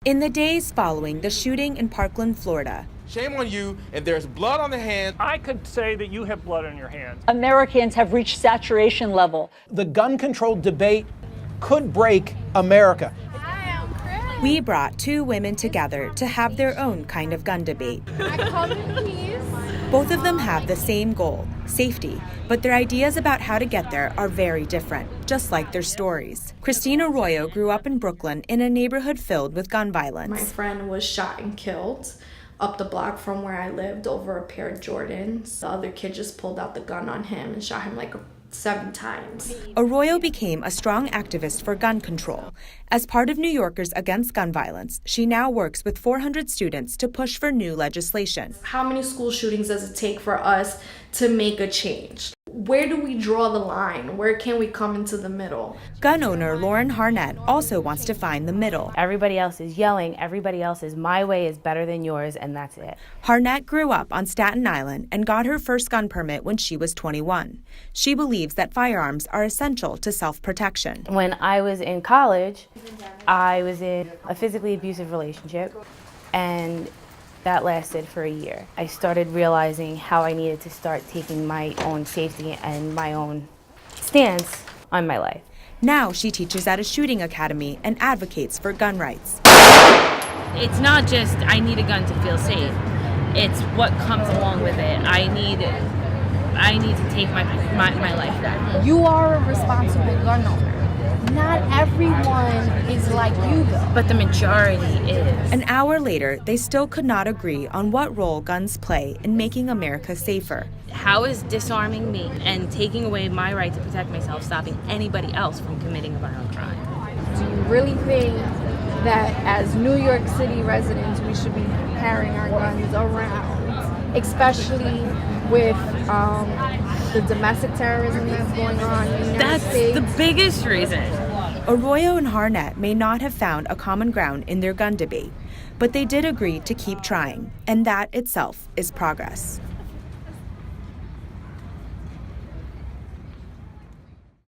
In the days following the shooting in Parkland, Florida, shame on you, and there's blood on the hands. I could say that you have blood on your hands. Americans have reached saturation level. The gun control debate could break America. we brought two women together to have their own kind of gun debate. Both of them have the same goal, safety, but their ideas about how to get there are very different, just like their stories. Christine Arroyo grew up in Brooklyn in a neighborhood filled with gun violence. My friend was shot and killed up the block from where I lived over a pair of Jordans. The other kid just pulled out the gun on him and shot him like 7 times. Arroyo became a strong activist for gun control. As part of New Yorkers Against Gun Violence, she now works with 400 students to push for new legislation. How many school shootings does it take for us to make a change? Where do we draw the line? Where can we come into the middle? Gun owner Lauren Harnett also wants to find the middle. Everybody else is yelling, everybody else is my way is better than yours, and that's it. Harnett grew up on Staten Island and got her first gun permit when she was 21. She believes that firearms are essential to self-protection. When I was in college, I was in a physically abusive relationship, and that lasted for a year. I started realizing how I needed to start taking my own safety and my own stance on my life. Now she teaches at a shooting academy and advocates for gun rights. It's not just I need a gun to feel safe. It's what comes along with it. I need to take my life back. You are a responsible gun owner. Not everyone is like you, though. But the majority is. An hour later, they still could not agree on what role guns play in making America safer. How is disarming me and taking away my right to protect myself stopping anybody else from committing a violent crime? Do you really think that as New York City residents, we should be carrying our guns around, especially with the domestic terrorism that's going on in the United States? That's the biggest reason. Arroyo and Harnett may not have found a common ground in their gun debate, but they did agree to keep trying, and that itself is progress.